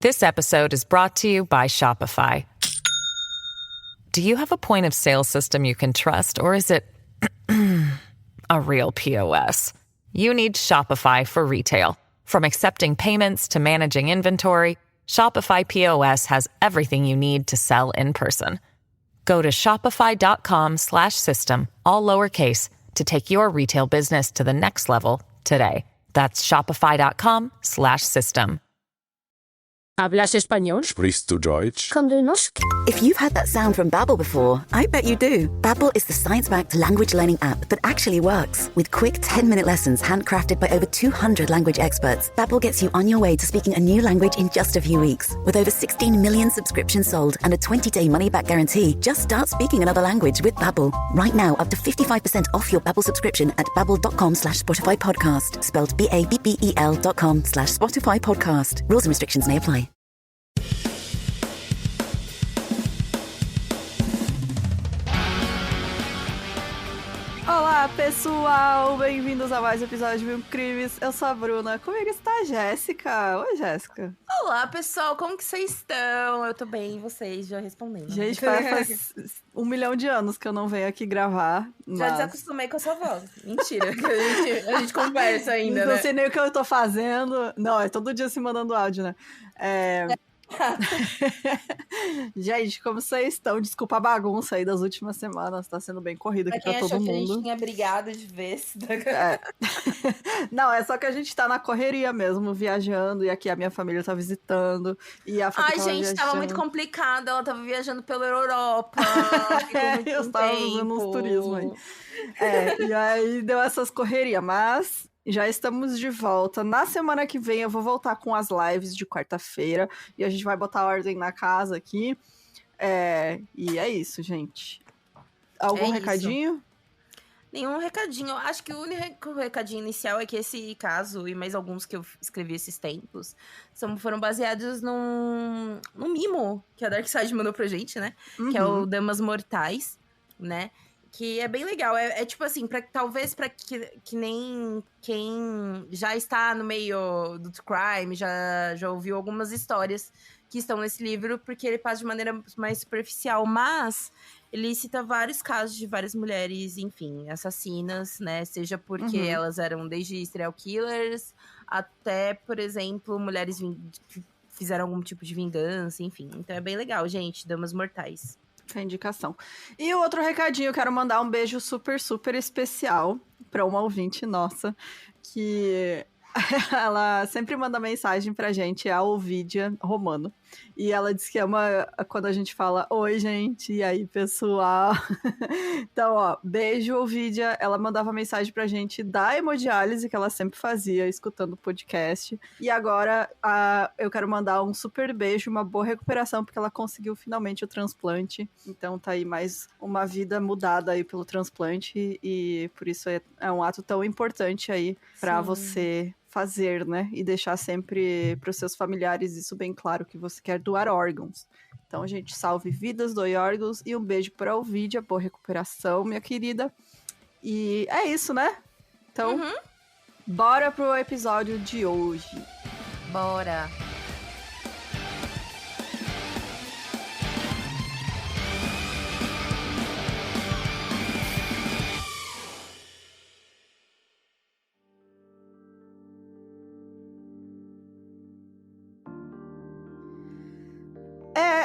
This episode is brought to you by Shopify. Do you have a point of sale system you can trust, or is it a real POS? You need Shopify for retail. From accepting payments to managing inventory, Shopify POS has everything you need to sell in person. Go to shopify.com/system, all lowercase, to take your retail business to the next level today. That's shopify.com/system. ¿Hablas español? Sprichst du Deutsch? Kan du norsk? If you've had that sound from Babbel before, I bet you do. Babbel is the science-backed language learning app that actually works. With quick 10-minute lessons handcrafted by over 200 language experts, Babbel gets you on your way to speaking a new language in just a few weeks. With over 16 million subscriptions sold and a 20-day money-back guarantee, just start speaking another language with Babbel. Right now, up to 55% off your Babbel subscription at babbel.com/Spotify podcast. Spelled BABBEL.com/Spotify podcast. Rules and restrictions may apply. Olá, pessoal! Bem-vindos a mais um episódio de Mil Crimes. Eu sou a Bruna. Comigo está a Jéssica. Oi, Jéssica. Olá, pessoal. Como que vocês estão? Eu tô bem, e vocês já respondendo. Gente, faz 1 milhão de anos que eu não venho aqui gravar. Já desacostumei com a sua voz. Mentira, que a gente conversa ainda, Não sei nem o que eu tô fazendo. Não, é todo dia se mandando áudio, né? Gente, como vocês estão? Desculpa a bagunça aí das últimas semanas, tá sendo bem corrido aqui pra todo mundo. Que a gente tinha brigado de vez. Não, é só que a gente tá na correria mesmo, viajando, e aqui a minha família tá visitando, e a Ai, gente, tava muito complicado, ela tava viajando pela Europa, ficou muito eu estava fazendo uns turismo aí. E aí deu essas correrias, mas já estamos de volta. Na semana que vem eu vou voltar com as lives de quarta-feira e a gente vai botar ordem na casa aqui. E é isso, gente. Algum recadinho? Nenhum recadinho. Acho que o único recadinho inicial é que esse caso e mais alguns que eu escrevi esses tempos foram baseados num mimo que a Darkseid mandou pra gente, né? Uhum. Que é o Damas Mortais, né? Que é bem legal, tipo assim, talvez pra que nem quem já está no meio do crime, já ouviu algumas histórias que estão nesse livro, porque ele passa de maneira mais superficial, mas ele cita vários casos de várias mulheres, enfim, assassinas, né, seja porque elas eram desde serial killers, até, por exemplo, mulheres que fizeram algum tipo de vingança, enfim, então é bem legal, gente, Damas Mortais. A indicação. E o outro recadinho, eu quero mandar um beijo super, super especial para uma ouvinte nossa, que ela sempre manda mensagem pra gente, é a Ovidia Romano. E ela diz que ama quando a gente fala, oi, gente, e aí, pessoal? Então, ó, beijo, Ovidia. Ela mandava mensagem pra gente da hemodiálise, que ela sempre fazia, escutando o podcast. E agora, eu quero mandar um super beijo, uma boa recuperação, porque ela conseguiu finalmente o transplante. Então, tá aí mais uma vida mudada aí pelo transplante. E por isso é um ato tão importante aí pra você fazer, né? E deixar sempre para os seus familiares isso bem claro, que você quer doar órgãos. Então, gente, salve vidas, doe órgãos e um beijo para a Ovidia, boa recuperação, minha querida. E é isso, né? Então, bora pro episódio de hoje. Bora!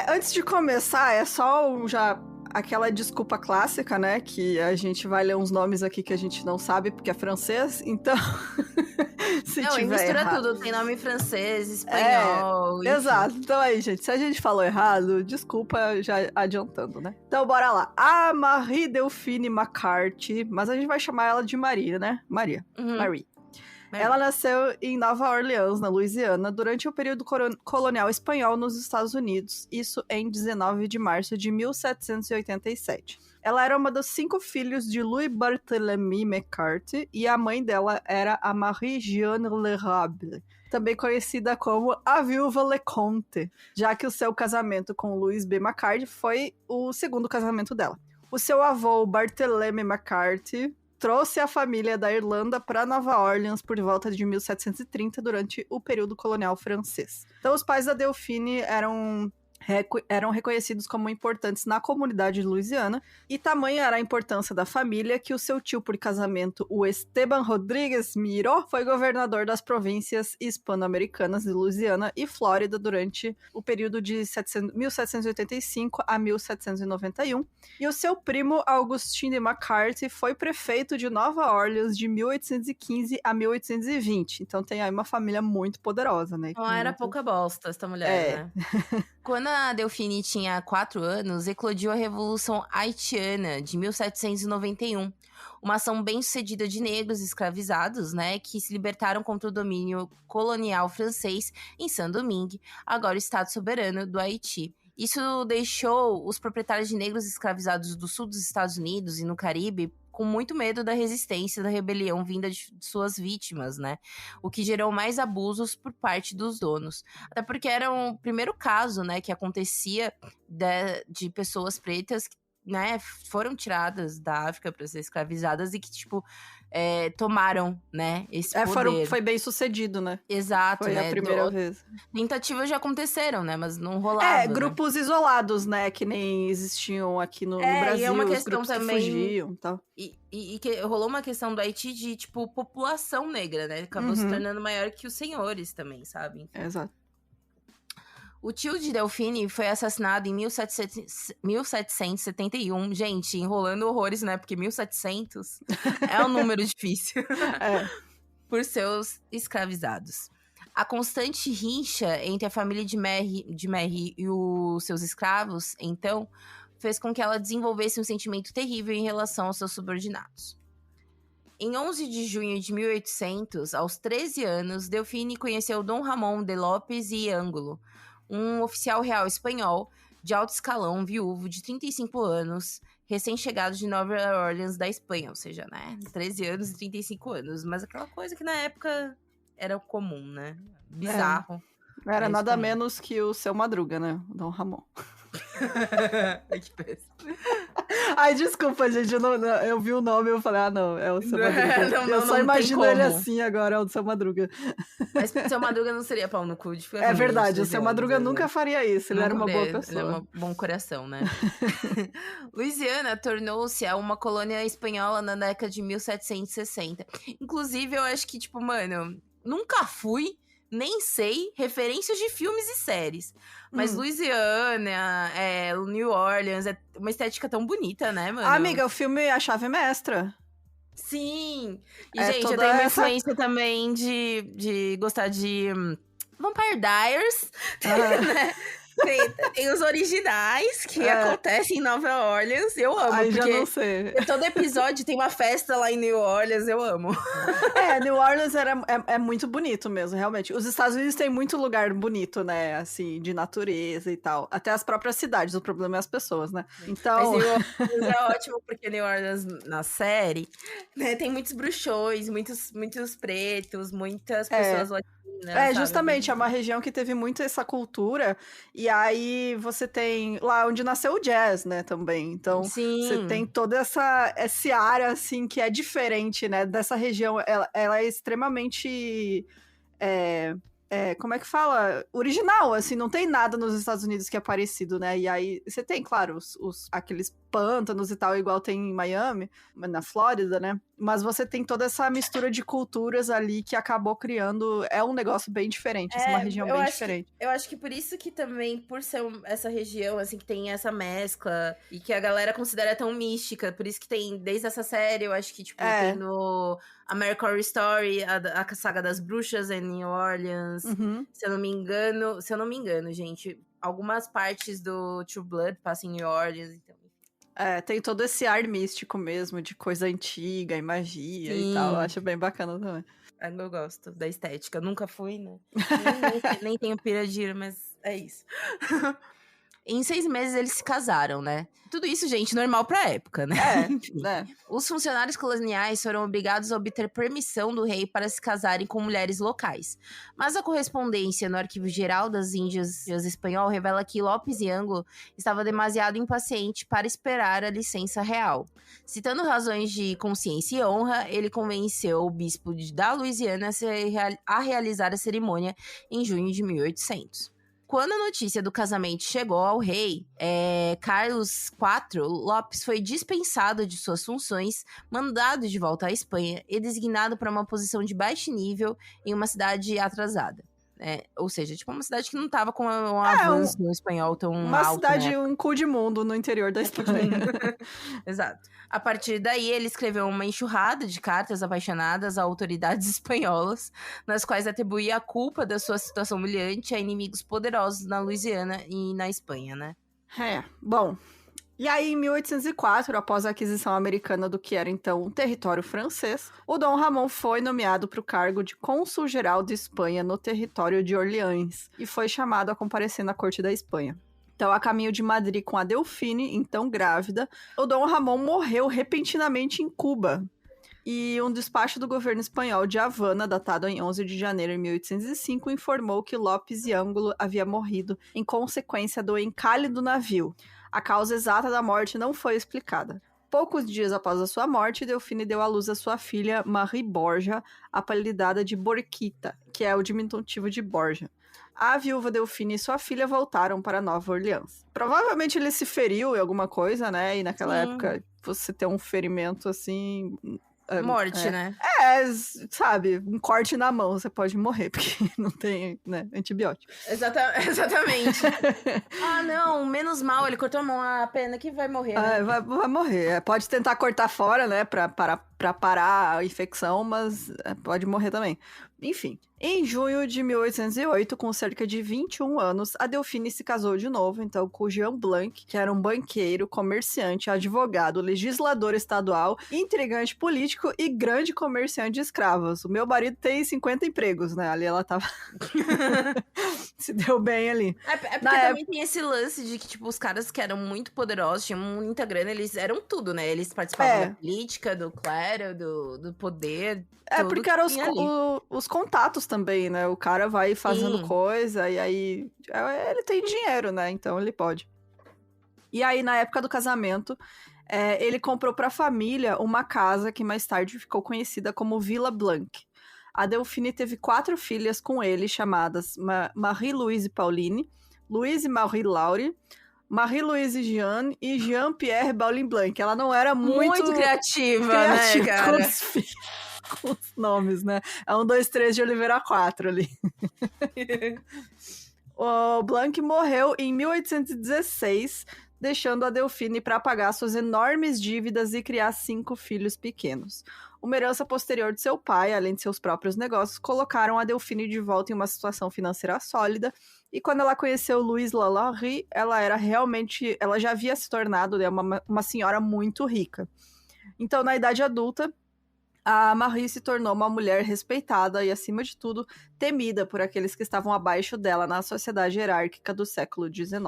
Antes de começar, é só já aquela desculpa clássica, né? Que a gente vai ler uns nomes aqui que a gente não sabe porque é francês, então se tiver mistura errado, tudo, tem nome francês, espanhol. Exato. Então aí, gente, se a gente falou errado, desculpa já adiantando, né? Então bora lá. A Marie Delphine McCarthy, mas a gente vai chamar ela de Maria, né? Maria. Marie. Ela nasceu em Nova Orleans, na Louisiana, durante o período colonial espanhol nos Estados Unidos, isso em 19 de março de 1787. Ela era uma dos 5 filhos de Louis Barthélemy McCarthy e a mãe dela era a Marie-Jeanne L'Érable, também conhecida como a Viúva Leconte, já que o seu casamento com Louis B. McCarthy foi o segundo casamento dela. O seu avô, Barthélemy McCarthy, trouxe a família da Irlanda para Nova Orleans por volta de 1730, durante o período colonial francês. Então, os pais da Delphine eram reconhecidos como importantes na comunidade de Louisiana, e tamanha era a importância da família que o seu tio por casamento, o Esteban Rodrigues Miró, foi governador das províncias hispano-americanas de Louisiana e Flórida durante o período de 1785 a 1791, e o seu primo Augustine de McCarthy foi prefeito de Nova Orleans de 1815 a 1820. Então tem aí uma família muito poderosa, né? Não era pouca bosta essa mulher, né? Quando a Delphine tinha 4 anos, eclodiu a Revolução Haitiana de 1791, uma ação bem-sucedida de negros escravizados, né, que se libertaram contra o domínio colonial francês em Saint-Domingue, agora o estado soberano do Haiti. Isso deixou os proprietários de negros escravizados do sul dos Estados Unidos e no Caribe com muito medo da resistência da rebelião vinda de suas vítimas, né? O que gerou mais abusos por parte dos donos. Até porque era o primeiro caso, né, que acontecia de pessoas pretas que, né, foram tiradas da África para ser escravizadas e que, tipo, tomaram, né, esse poder. Foi bem sucedido, né? Exato, foi né? a primeira vez. Tentativas já aconteceram, né? Mas não rolava. Grupos isolados, né? Que nem existiam aqui no Brasil. E é uma os questão grupos também. Que fugiam e tal. E que rolou uma questão do Haiti de, tipo, população negra, né? Acabou se tornando maior que os senhores também, sabe? Exato. O tio de Delphine foi assassinado em 1771. Gente, enrolando horrores, né? Porque 1700 é um número difícil. Por seus escravizados. A constante rincha entre a família de Mary e os seus escravos, então, fez com que ela desenvolvesse um sentimento terrível em relação aos seus subordinados. Em 11 de junho de 1800, aos 13 anos, Delphine conheceu Dom Ramon de Lopes e Ângulo, um oficial real espanhol de alto escalão, viúvo, de 35 anos, recém-chegado de Nova Orleans, da Espanha. Ou seja, né, 13 anos e 35 anos. Mas aquela coisa que na época era comum, né? Bizarro. Era nada menos que o Seu Madruga, né? O Dom Ramon. Que péssimo. Ai, desculpa, gente. Eu vi o nome e eu falei, não, é o Seu Madruga. Eu só imagino ele assim agora, é o Seu Madruga. Mas o Seu Madruga não seria pau no cu de ficar. É verdade, o Seu Madruga nunca faria isso. Ele era uma boa pessoa. Ele é um bom coração, né? Louisiana tornou-se uma colônia espanhola na década de 1760. Inclusive, eu acho que, tipo, mano, nunca fui, nem sei, referências de filmes e séries. Mas Louisiana, New Orleans, é uma estética tão bonita, né, mano? Amiga, o filme A Chave Mestra. Sim! E, gente, eu tenho uma influência também de gostar de Vampire Diaries, né? Tem os originais que acontecem em Nova Orleans, eu amo. Ai, porque já não sei. Todo episódio tem uma festa lá em New Orleans, eu amo. New Orleans é muito bonito mesmo, realmente. Os Estados Unidos têm muito lugar bonito, né, assim, de natureza e tal. Até as próprias cidades, o problema é as pessoas, né? Então... Mas New Orleans é ótimo, porque New Orleans, na série, né, tem muitos bruxões, muitos pretos, muitas pessoas latinas. Justamente, é uma região que teve muito essa cultura, e aí você tem lá onde nasceu o jazz, né, também. Então, você tem toda essa área, assim, que é diferente, né, dessa região. Ela é extremamente... como é que fala? Original, assim, não tem nada nos Estados Unidos que é parecido, né? E aí, você tem, claro, aqueles pântanos e tal, igual tem em Miami, na Flórida, né? Mas você tem toda essa mistura de culturas ali que acabou criando... É um negócio bem diferente, uma região bem diferente. Eu acho que por isso que também, por ser essa região, assim, que tem essa mescla e que a galera considera tão mística, por isso que tem, desde essa série, eu acho que, tipo, tem no American Horror Story, a saga das bruxas em New Orleans. Se eu não me engano, gente, algumas partes do True Blood passam em New Orleans, então... tem todo esse ar místico mesmo, de coisa antiga e magia e tal. Eu acho bem bacana também. Eu gosto da estética. Nunca fui, né? nem tenho pira de ir, mas é isso. Em 6 meses eles se casaram, né? Tudo isso, gente, normal pra época, né? Enfim. Os funcionários coloniais foram obrigados a obter permissão do rei para se casarem com mulheres locais. Mas a correspondência no Arquivo Geral das Índias Espanhol revela que Lopes e Ângulo estava demasiado impaciente para esperar a licença real. Citando razões de consciência e honra, ele convenceu o bispo da Louisiana a realizar a cerimônia em junho de 1800. Quando a notícia do casamento chegou ao rei, Carlos IV, Lopes foi dispensado de suas funções, mandado de volta à Espanha e designado para uma posição de baixo nível em uma cidade atrasada. Ou seja, tipo uma cidade que não estava com um avanço no espanhol tão alto. Uma cidade, um cu de mundo no interior da Espanha. Exato. A partir daí, ele escreveu uma enxurrada de cartas apaixonadas a autoridades espanholas, nas quais atribuía a culpa da sua situação humilhante a inimigos poderosos na Louisiana e na Espanha, né? Bom... E aí, em 1804, após a aquisição americana do que era então um território francês, o Dom Ramon foi nomeado para o cargo de cônsul-geral de Espanha no território de Orleans e foi chamado a comparecer na corte da Espanha. Então, a caminho de Madrid com a Delfine, então grávida, o Dom Ramon morreu repentinamente em Cuba. E um despacho do governo espanhol de Havana, datado em 11 de janeiro de 1805, informou que Lopes e Ângulo havia morrido em consequência do encalhe do navio. A causa exata da morte não foi explicada. Poucos dias após a sua morte, Delfine deu à luz a sua filha Marie Borja, apelidada de Borquita, que é o diminutivo de Borja. A viúva Delfine e sua filha voltaram para Nova Orleans. Provavelmente ele se feriu em alguma coisa, né? E naquela época, você ter um ferimento assim... Morte, né? Sabe, um corte na mão, você pode morrer, porque não tem, né, antibiótico. Exatamente. Não, menos mal, ele cortou a mão, a pena que vai morrer, né? Vai morrer. Pode tentar cortar fora, né, pra parar a infecção, mas pode morrer também. Enfim, em junho de 1808, com cerca de 21 anos, a Delfine se casou de novo, então, com Jean Blanc, que era um banqueiro, comerciante, advogado, legislador estadual, intrigante político e grande comerciante de escravos. O meu marido tem 50 empregos, né? Ali ela tava... se deu bem ali. Porque também tem esse lance de que, tipo, os caras que eram muito poderosos, tinham muita grana, eles eram tudo, né? Eles participavam da política, do clero, do poder. Porque eram os contatos também, né? O cara vai fazendo coisa e aí ele tem dinheiro, né? Então ele pode. E aí, na época do casamento, ele comprou pra família uma casa que mais tarde ficou conhecida como Villa Blanc. A Delfine teve 4 filhas com ele, chamadas Marie-Louise Pauline, Louise Marie Laure, Marie-Louise Jeanne e Jean-Pierre Paulin Blanc. Ela não era muito criativa, né, cara? Com os nomes, né? É 1, 2, 3 de Oliveira 4 ali. O Blanc morreu em 1816, deixando a Delfine para pagar suas enormes dívidas e criar 5 filhos pequenos. Uma herança posterior de seu pai, além de seus próprios negócios, colocaram a Delfine de volta em uma situação financeira sólida. E quando ela conheceu Louis Lalaurie, ela já havia se tornado, né, uma senhora muito rica. Então, na idade adulta, a Marie se tornou uma mulher respeitada e, acima de tudo, temida por aqueles que estavam abaixo dela na sociedade hierárquica do século XIX.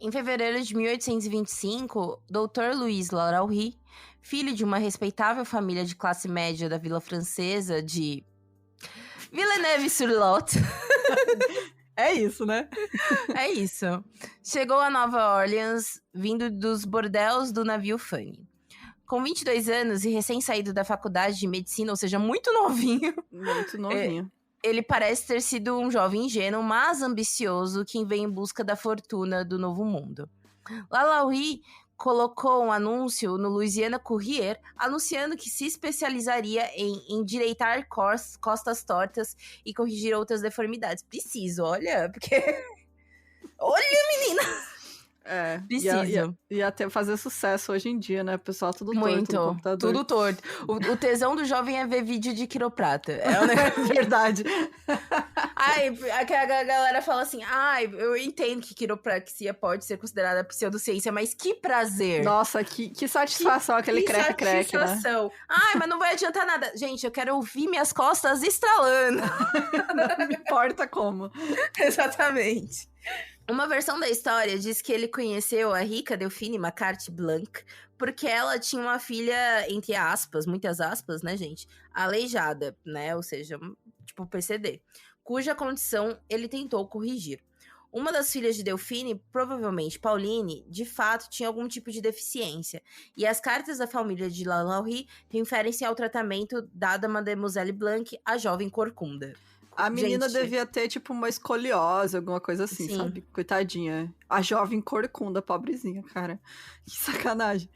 Em fevereiro de 1825, Dr. Louis Lalaurie, filho de uma respeitável família de classe média da vila francesa de Villeneuve-sur-Lot... É isso, né? É isso. Chegou a Nova Orleans, vindo dos bordéis do navio Fanny. Com 22 anos e recém-saído da faculdade de medicina, ou seja, muito novinho. Muito novinho. Ele parece ter sido um jovem ingênuo, mas ambicioso, que vem em busca da fortuna do novo mundo. Lalaurie colocou um anúncio no Louisiana Courier, anunciando que se especializaria em endireitar costas tortas e corrigir outras deformidades. Preciso, olha, porque... Olha, menina! Preciso. Ia até fazer sucesso hoje em dia, né? O pessoal tudo torto muito, no computador. Tudo torto. O tesão do jovem é ver vídeo de quiroprata. É um negócio... Verdade. A galera fala assim, eu entendo que quiropraxia pode ser considerada pseudociência, mas que prazer. Nossa, que satisfação aquele crack, né? Mas não vai adiantar nada. Gente, eu quero ouvir minhas costas estralando. Não importa como. Exatamente. Uma versão da história diz que ele conheceu a rica Delphine Macarte Blanc porque ela tinha uma filha, entre aspas, muitas aspas, né, gente? Aleijada, né? Ou seja, tipo PCD, cuja condição ele tentou corrigir. Uma das filhas de Delphine, provavelmente Pauline, de fato tinha algum tipo de deficiência. E as cartas da família de Lalaurie referem-se ao tratamento dado a Mademoiselle Blanc, a jovem corcunda. A menina Gente. devia ter, tipo, uma escoliose, alguma coisa assim, Sim. sabe? Coitadinha. A jovem corcunda, pobrezinha, cara. Que sacanagem.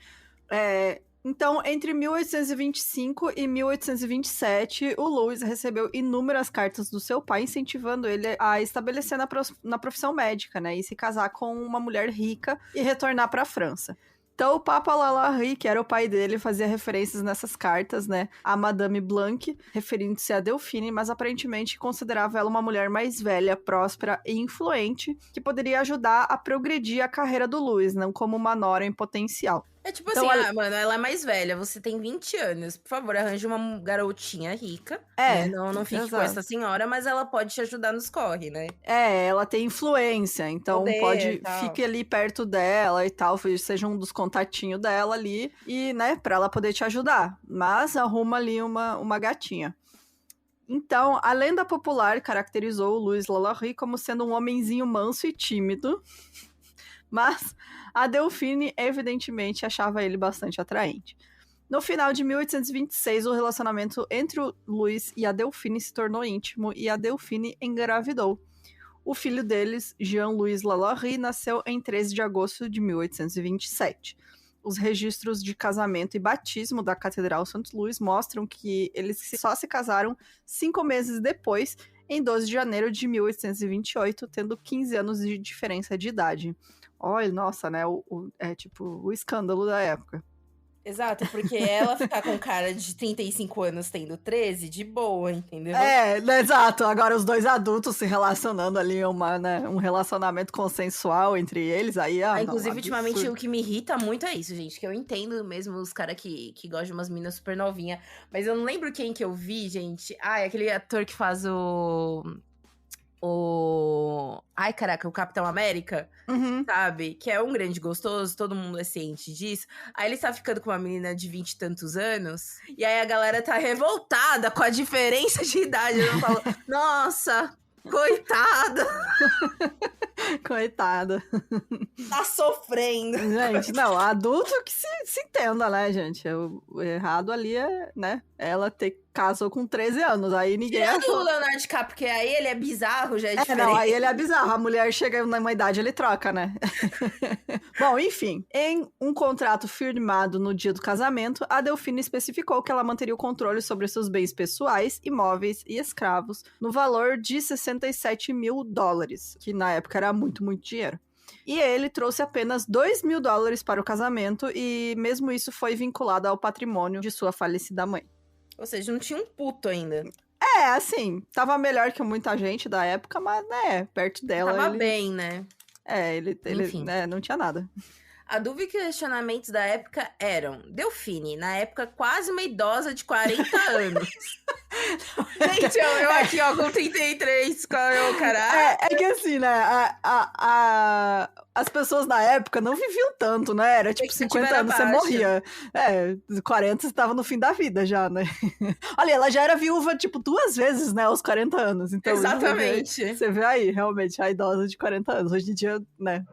Então, entre 1825 e 1827, o Louis recebeu inúmeras cartas do seu pai, incentivando ele a estabelecer na profissão médica, né? E se casar com uma mulher rica e retornar para a França. Então, o Papa Lalaurie, que era o pai dele, fazia referências nessas cartas, né, a Madame Blanc, referindo-se a Delphine, mas aparentemente considerava ela uma mulher mais velha, próspera e influente, que poderia ajudar a progredir a carreira do Louis, não como uma nora em potencial. É tipo Então, assim, mano, ela é mais velha, você tem 20 anos, por favor, arranje uma garotinha rica, É, né? Não fique com exato. essa senhora, mas ela pode te ajudar nos corre, né? Ela tem influência, então Poder, tal. fique ali perto dela e tal, seja um dos contatinhos dela ali, e, né, pra ela poder te ajudar. Mas arruma ali uma gatinha. Então, a lenda popular caracterizou o Louis Lalaurie como sendo um homenzinho manso e tímido, mas a Delphine evidentemente achava ele bastante atraente. No final de 1826, o relacionamento entre o Louis e a Delphine se tornou íntimo e a Delphine engravidou. O filho deles, Jean-Louis Lalaurie, nasceu em 13 de agosto de 1827. Os registros de casamento e batismo da Catedral St. Louis mostram que eles só se casaram 5 meses depois, em 12 de janeiro de 1828, tendo 15 anos de diferença de idade. Olha, nossa, né? É tipo o escândalo da época. Exato, porque ela ficar com cara de 35 anos tendo 13, de boa, entendeu? Exato. Agora os dois adultos se relacionando ali, um relacionamento consensual entre eles, aí... Inclusive, não, ultimamente, absurdo. o que me irrita muito é isso, gente. Que eu entendo mesmo os caras que gostam de umas meninas super novinhas. Mas eu não lembro quem que eu vi, gente. É aquele ator que faz o... Ai, caraca, o Capitão América, Uhum. sabe? Que é um grande gostoso, todo mundo é ciente disso. Aí ele tá ficando com uma menina de 20 e tantos anos. E aí a galera tá revoltada com a diferença de idade. Eu falo, nossa, coitada, Coitada. tá sofrendo. Gente, não, adulto que se entenda, né, gente? O errado ali é, né, ela casou com 13 anos, aí ninguém Tirando achou. o Leonardo DiCaprio, porque aí ele é bizarro, já é diferente. Não, aí ele é bizarro. A mulher chega numa idade, ele troca, né? Bom, enfim. Em um contrato firmado no dia do casamento, a Delphine especificou que ela manteria o controle sobre seus bens pessoais, imóveis e escravos no valor de $67 mil, que na época era muito, muito dinheiro. E ele trouxe apenas $2 mil para o casamento e mesmo isso foi vinculado ao patrimônio de sua falecida mãe. Ou seja, não tinha um puto ainda. Assim, tava melhor que muita gente da época, mas, né, perto dela... Tava bem, né? Ele Enfim. né, não tinha nada. A dúvida e questionamentos da época eram: Delphine, na época quase uma idosa de 40 anos. Gente, eu aqui, ó, com 33, qual é o caralho? É que assim, né, as pessoas na época não viviam tanto, né? Era tipo 50 anos, você morria. 40 você tava no fim da vida já, né? Olha, ela já era viúva, tipo, 2 vezes, né, aos 40 anos. Então, Exatamente. Você vê aí, realmente, a idosa de 40 anos. Hoje em dia, né?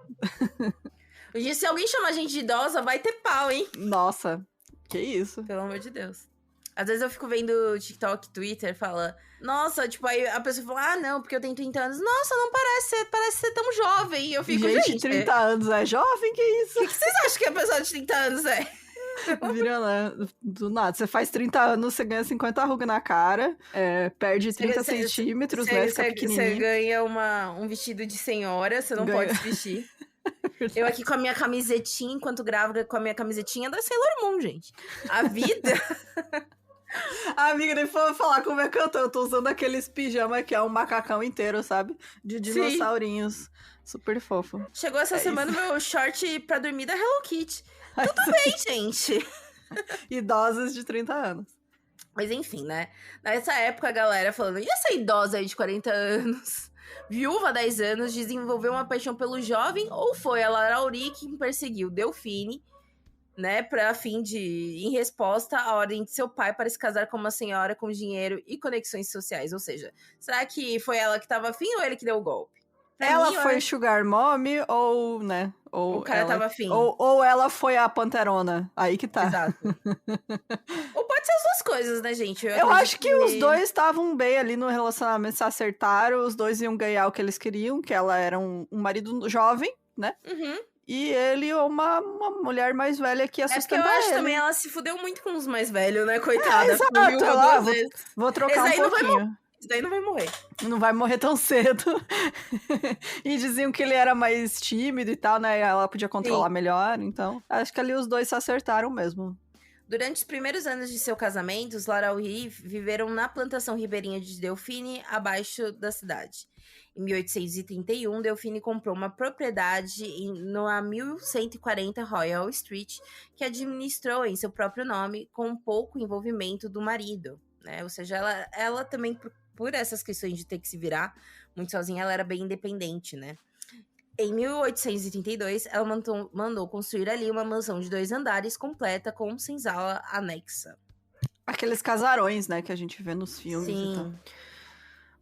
Hoje, se alguém chamar a gente de idosa, vai ter pau, hein? Nossa, que isso. Pelo amor de Deus. Às vezes eu fico vendo TikTok, Twitter, fala... Nossa, tipo, aí a pessoa fala... não, porque eu tenho 30 anos. Nossa, não parece ser tão jovem. E eu fico, gente... 30 anos é jovem, que isso? O que vocês acham que a pessoa de 30 anos é? Vira, né? Do nada. Você faz 30 anos, você ganha 50 rugas na cara, perde 30 centímetros, né? Fica pequenininho. Você ganha um vestido de senhora, você não pode se vestir. Eu aqui com a minha camisetinha, enquanto grávida com a minha camisetinha da Sailor Moon, gente. A vida... A amiga nem foi falar como é que eu tô usando aqueles pijama que é um macacão inteiro, sabe? De dinossaurinhos. Sim. Super fofo. Chegou essa semana o meu short pra dormir da Hello Kitty. Tudo bem, gente. Idosas de 30 anos. Mas enfim, né? Nessa época a galera falando, e essa idosa aí de 40 anos? viúva há 10 anos, desenvolveu uma paixão pelo jovem, ou foi a Lauri quem perseguiu Delphine, né, em resposta à ordem de seu pai para se casar com uma senhora com dinheiro e conexões sociais? Ou seja, será que foi ela que tava afim ou ele que deu o golpe? Pra Ela mim, foi Sugar Mommy ou, né? Ou O cara tava afim. Ou ela foi a panterona. Aí que tá. Exato. Ou pode ser as duas coisas, né, gente? Eu acho que os dois estavam bem ali no relacionamento, se acertaram, os dois iam ganhar o que eles queriam, que ela era um marido jovem, né? Uhum. E ele uma mulher mais velha que ia É porque eu sustentar acho ele. também ela se fudeu muito com os mais velhos, né, coitada. Exato, Foi viúva ela, 2 vezes. vou trocar Esse um aí não vai pouquinho. Isso daí não vai morrer. Não vai morrer tão cedo. E diziam que ele era mais tímido e tal, né? Ela podia controlar melhor, então acho que ali os dois se acertaram mesmo. Durante os primeiros anos de seu casamento, os Lauri viveram na plantação ribeirinha de Delphine, abaixo da cidade. Em 1831, Delphine comprou uma propriedade na 1140 Royal Street, que administrou em seu próprio nome, com pouco envolvimento do marido, né? Ou seja, ela também, por essas questões de ter que se virar muito sozinha, ela era bem independente, né? Em 1832, ela mandou construir ali uma mansão de 2 andares, completa com senzala anexa. Aqueles casarões, né, que a gente vê nos filmes e tal. Sim.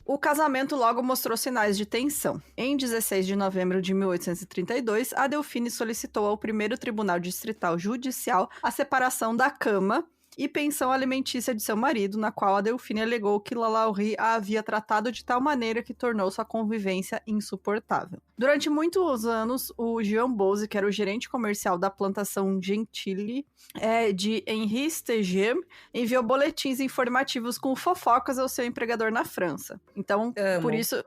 O casamento logo mostrou sinais de tensão. Em 16 de novembro de 1832, a Delphine solicitou ao primeiro Tribunal Distrital Judicial a separação da cama e pensão alimentícia de seu marido, na qual a Delphine alegou que Lauri a havia tratado de tal maneira que tornou sua convivência insuportável. Durante muitos anos, o Jean Bose, que era o gerente comercial da plantação Gentili de Henri Stegem, enviou boletins informativos com fofocas ao seu empregador na França. Então, por isso...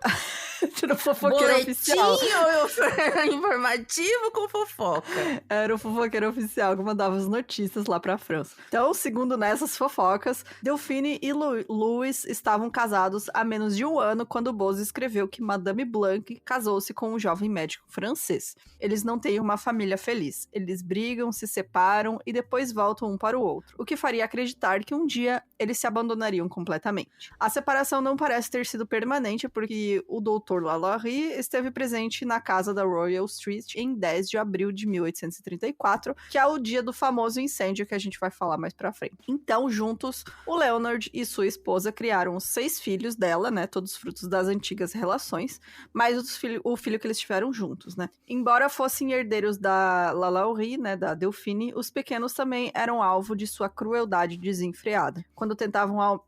Era o fofoqueiro oficial. Boletim informativo com fofoca. Era o fofoqueiro oficial que mandava as notícias lá pra França. Então, segundo nessas fofocas, Delphine e Louis estavam casados há menos de um ano quando Bose escreveu que Madame Blanc casou-se com um jovem médico francês. Eles não têm uma família feliz. Eles brigam, se separam e depois voltam um para o outro, o que faria acreditar que um dia eles se abandonariam completamente. A separação não parece ter sido permanente porque o Dr. Lauri esteve presente na casa da Royal Street em 10 de abril de 1834, que é o dia do famoso incêndio que a gente vai falar mais pra frente. Então, juntos, o Leonard e sua esposa criaram os 6 filhos dela, né, todos frutos das antigas relações, mais o filho que eles tiveram juntos, né. Embora fossem herdeiros da Lauri, né, da Delphine, os pequenos também eram alvo de sua crueldade desenfreada. Quando tentavam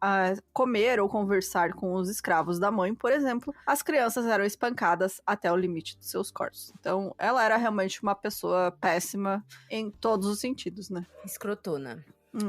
comer ou conversar com os escravos da mãe, por exemplo, as crianças eram espancadas até o limite dos seus corpos. Então, ela era realmente uma pessoa péssima em todos os sentidos, né? Escrotona.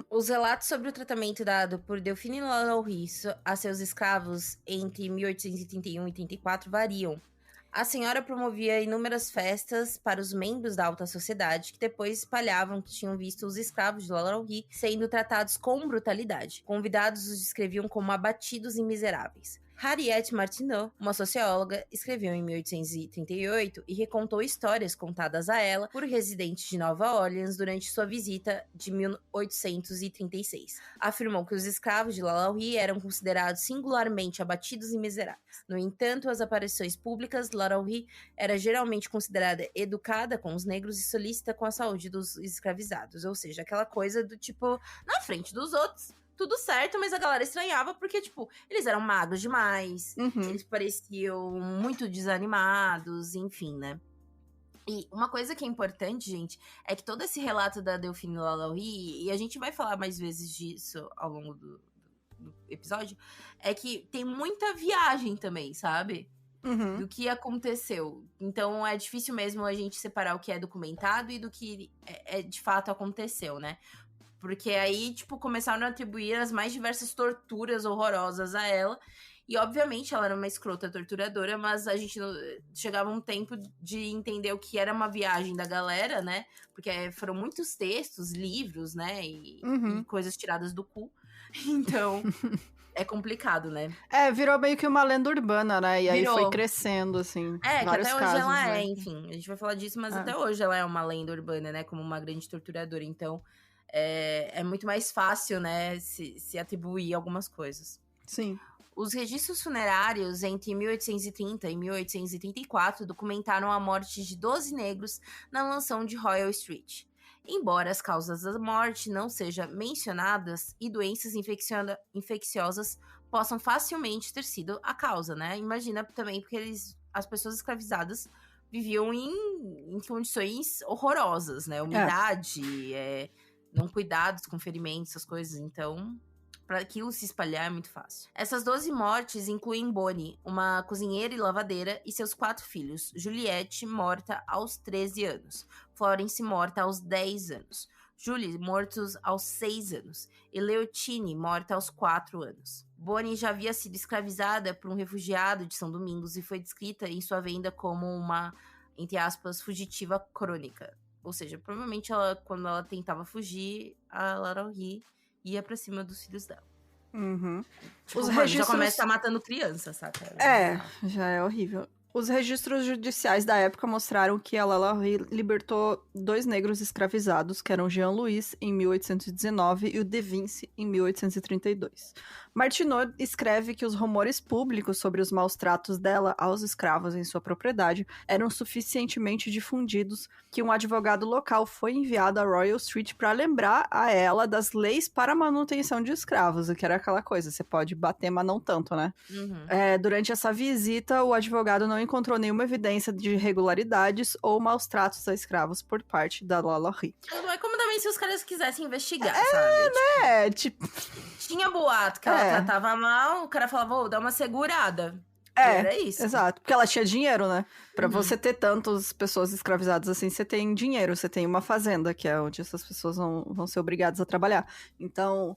Os relatos sobre o tratamento dado por Delphine Lauri a seus escravos entre 1831 e 1834 variam. A senhora promovia inúmeras festas para os membros da alta sociedade, que depois espalhavam que tinham visto os escravos de Lauri sendo tratados com brutalidade. Convidados os descreviam como abatidos e miseráveis. Harriet Martineau, uma socióloga, escreveu em 1838 e recontou histórias contadas a ela por residentes de Nova Orleans durante sua visita de 1836. Afirmou que os escravos de Lauri eram considerados singularmente abatidos e miseráveis. No entanto, as aparições públicas, Lauri era geralmente considerada educada com os negros e solícita com a saúde dos escravizados. Ou seja, aquela coisa do tipo, na frente dos outros, tudo certo, mas a galera estranhava porque, tipo, eles eram magros demais, eles pareciam muito desanimados, enfim, né? E uma coisa que é importante, gente, é que todo esse relato da Delphine Lauri, e a gente vai falar mais vezes disso ao longo do episódio, é que tem muita viagem também, sabe? Do que aconteceu. Então é difícil mesmo a gente separar o que é documentado e do que de fato aconteceu, né? Porque aí, tipo, começaram a atribuir as mais diversas torturas horrorosas a ela. E, obviamente, ela era uma escrota torturadora, mas a gente chegava um tempo de entender o que era uma viagem da galera, né? Porque foram muitos textos, livros, né? E coisas tiradas do cu. Então, é complicado, né? Virou meio que uma lenda urbana, né? E aí foi crescendo, assim, vários que até casos, hoje ela né? enfim. A gente vai falar disso, mas até hoje ela é uma lenda urbana, né? Como uma grande torturadora. Então... É muito mais fácil, né, se atribuir algumas coisas. Sim. Os registros funerários entre 1830 e 1834 documentaram a morte de 12 negros na mansão de Royal Street. Embora as causas da morte não sejam mencionadas e doenças infecciosas possam facilmente ter sido a causa, né? Imagina também porque as pessoas escravizadas viviam em condições horrorosas, né? Umidade, não cuidados com ferimentos, essas coisas. Então, para aquilo se espalhar é muito fácil. Essas 12 mortes incluem Bonnie, uma cozinheira e lavadeira, e seus 4 filhos. Juliette, morta aos 13 anos. Florence, morta aos 10 anos. Julie, mortos aos 6 anos. E Leotine, morta aos 4 anos. Bonnie já havia sido escravizada por um refugiado de São Domingos e foi descrita em sua venda como uma, entre aspas, fugitiva crônica. Ou seja, provavelmente quando ela tentava fugir, a Lara Lee ia pra cima dos filhos dela. Uhum. Tipo, Os mano, registros... já começa matando criança, saca? Já é horrível. Os registros judiciais da época mostraram que a Lalaurie libertou 2 negros escravizados, que eram Jean-Louis, em 1819, e o De Vinci, em 1832. Martineau escreve que os rumores públicos sobre os maus tratos dela aos escravos em sua propriedade eram suficientemente difundidos que um advogado local foi enviado a Royal Street para lembrar a ela das leis para a manutenção de escravos, que era aquela coisa, você pode bater, mas não tanto, né? Uhum. Durante essa visita, o advogado não encontrou nenhuma evidência de irregularidades ou maus tratos a escravos por parte da Lalaurie. Não é como também se os caras quisessem investigar, sabe? Tipo... Tinha boato que ela tratava mal, o cara falava, ô, dá uma segurada. Era isso. Exato, porque ela tinha dinheiro, né? Pra você ter tantas pessoas escravizadas assim, você tem dinheiro, você tem uma fazenda, que é onde essas pessoas vão ser obrigadas a trabalhar. Então,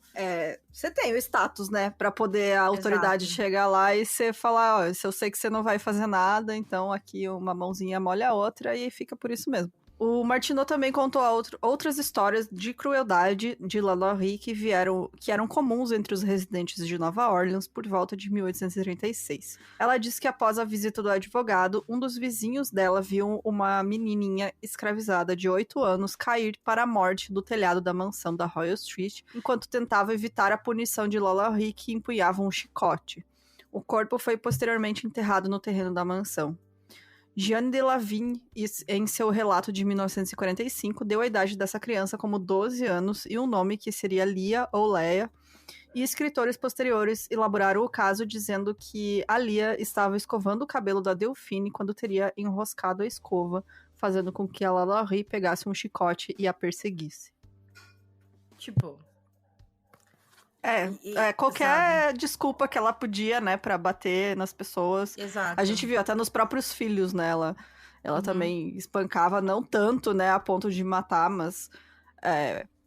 você tem o status, né? Pra poder a autoridade chegar lá e você falar, ó, se eu sei que você não vai fazer nada, então aqui uma mãozinha molha a outra e fica por isso mesmo. O Martineau também contou outras histórias de crueldade de Lalaurie que eram comuns entre os residentes de Nova Orleans por volta de 1836. Ela disse que após a visita do advogado, um dos vizinhos dela viu uma menininha escravizada de 8 anos cair para a morte do telhado da mansão da Royal Street, enquanto tentava evitar a punição de Lalaurie, que empunhava um chicote. O corpo foi posteriormente enterrado no terreno da mansão. Jeanne de Lavigne, em seu relato de 1945, deu a idade dessa criança como 12 anos e um nome que seria Lia ou Leia, e escritores posteriores elaboraram o caso dizendo que a Lia estava escovando o cabelo da Delphine quando teria enroscado a escova, fazendo com que a Lalaurie pegasse um chicote e a perseguisse. Tipo... qualquer desculpa que ela podia, né, pra bater nas pessoas. Exato. A gente viu até nos próprios filhos, né, ela também espancava, não tanto, né, a ponto de matar, mas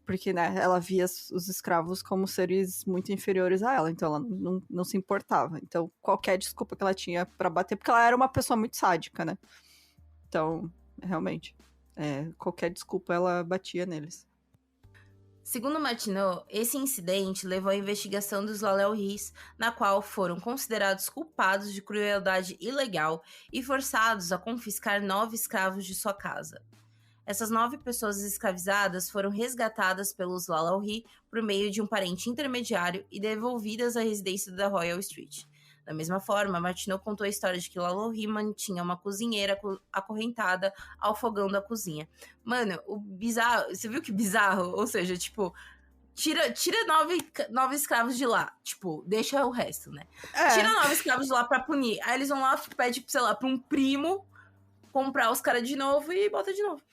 porque, né, ela via os escravos como seres muito inferiores a ela, então ela não se importava. Então, qualquer desculpa que ela tinha pra bater, porque ela era uma pessoa muito sádica, né. Então, realmente, qualquer desculpa ela batia neles. Segundo Martineau, esse incidente levou à investigação dos Lalauries, na qual foram considerados culpados de crueldade ilegal e forçados a confiscar 9 escravos de sua casa. Essas 9 pessoas escravizadas foram resgatadas pelos Lalaurie por meio de um parente intermediário e devolvidas à residência da Royal Street. Da mesma forma, Martineau contou a história de que Lalaurie mantinha uma cozinheira acorrentada ao fogão da cozinha. Mano, o bizarro... Você viu que bizarro? Ou seja, tipo... Tira 9 escravos de lá. Tipo, deixa o resto, né? Tira 9 escravos de lá pra punir. Aí eles vão lá, pede, sei lá, pra um primo comprar os caras de novo e bota de novo.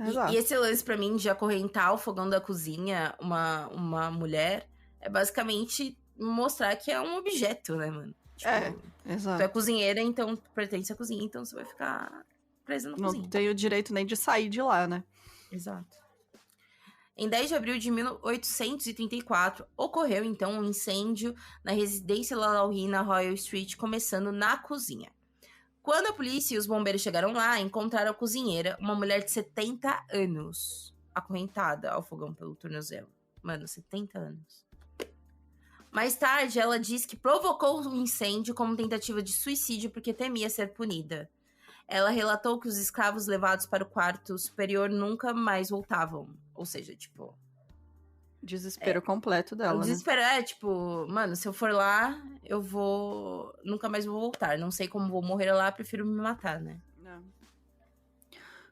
Exato. E esse lance pra mim de acorrentar o fogão da cozinha uma mulher é basicamente... mostrar que é um objeto, né, mano? Tipo, exato. Tu é cozinheira, então pertence à cozinha, então você vai ficar presa na cozinha. Não tem o direito nem de sair de lá, né? Exato. Em 10 de abril de 1834, ocorreu, então, um incêndio na residência Lalaurie na Royal Street, começando na cozinha. Quando a polícia e os bombeiros chegaram lá, encontraram a cozinheira, uma mulher de 70 anos, acorrentada ao fogão pelo tornozelo. Mano, 70 anos. Mais tarde, ela disse que provocou o incêndio como tentativa de suicídio porque temia ser punida. Ela relatou que os escravos levados para o quarto superior nunca mais voltavam. Ou seja, tipo... Desespero completo O dela, né? desespero é, tipo, mano, se eu for lá, eu vou... Nunca mais vou voltar. Não sei como vou morrer lá, prefiro me matar, né?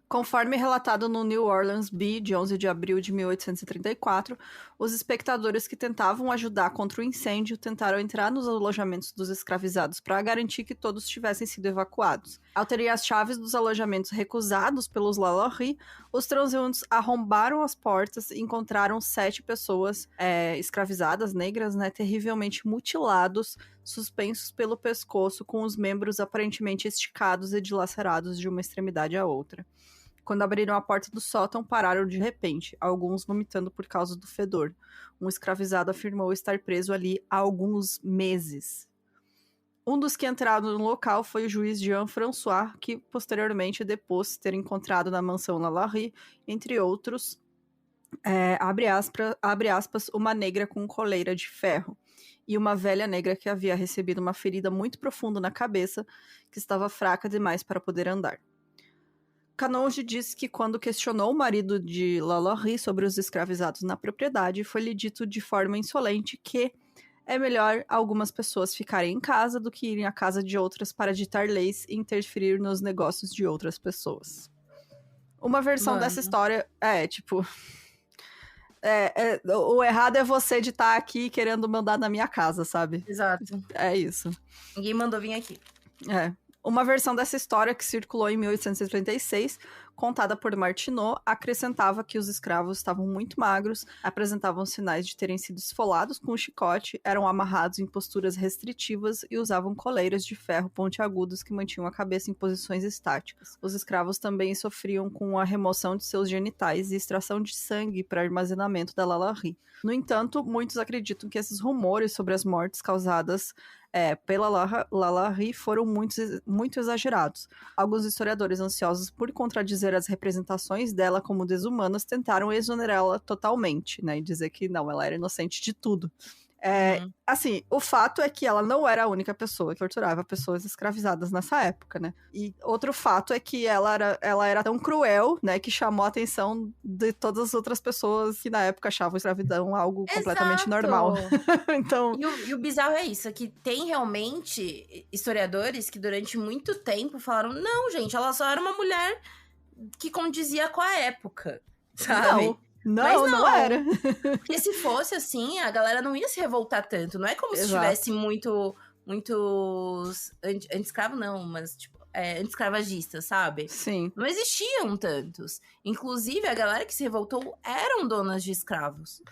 Conforme relatado no New Orleans Bee, de 11 de abril de 1834, os espectadores que tentavam ajudar contra o incêndio tentaram entrar nos alojamentos dos escravizados para garantir que todos tivessem sido evacuados. Ao terem as chaves dos alojamentos recusados pelos Lalaurie, os transeuntes arrombaram as portas e encontraram 7 pessoas escravizadas, negras, né, terrivelmente mutilados, suspensos pelo pescoço, com os membros aparentemente esticados e dilacerados de uma extremidade à outra. Quando abriram a porta do sótão, pararam de repente, alguns vomitando por causa do fedor. Um escravizado afirmou estar preso ali há alguns meses. Um dos que entraram no local foi o juiz Jean-François, que posteriormente depôs ter encontrado na mansão Lalaurie, entre outros, abre aspas, uma negra com coleira de ferro e uma velha negra que havia recebido uma ferida muito profunda na cabeça, que estava fraca demais para poder andar. Canonge disse que quando questionou o marido de Lalaurie sobre os escravizados na propriedade, foi-lhe dito de forma insolente que é melhor algumas pessoas ficarem em casa do que irem à casa de outras para ditar leis e interferir nos negócios de outras pessoas. Uma versão dessa história o errado é você de estar aqui querendo mandar na minha casa, sabe? Exato. É isso. Ninguém mandou vir aqui. Uma versão dessa história que circulou em 1836, contada por Martineau, acrescentava que os escravos estavam muito magros, apresentavam sinais de terem sido esfolados com um chicote, eram amarrados em posturas restritivas e usavam coleiras de ferro pontiagudos que mantinham a cabeça em posições estáticas. Os escravos também sofriam com a remoção de seus genitais e extração de sangue para armazenamento da Lalaurie. No entanto, muitos acreditam que esses rumores sobre as mortes causadas pela Lalaurie foram muito exagerados. Alguns historiadores ansiosos por contradizer as representações dela como desumanas tentaram exonerá-la totalmente, né, e dizer que não, ela era inocente de tudo. Assim, o fato é que ela não era a única pessoa que torturava pessoas escravizadas nessa época, né? E outro fato é que ela era tão cruel, né, que chamou a atenção de todas as outras pessoas que na época achavam escravidão algo completamente normal. Então... E o bizarro é isso, é que tem realmente historiadores que durante muito tempo falaram, não, gente, ela só era uma mulher que condizia com a época, sabe? Não era. Porque se fosse assim, a galera não ia se revoltar tanto. Não é como se tivesse muitos anti-escravo, não, mas tipo, anti-escravagistas, sabe? Sim. Não existiam tantos. Inclusive, a galera que se revoltou eram donas de escravos.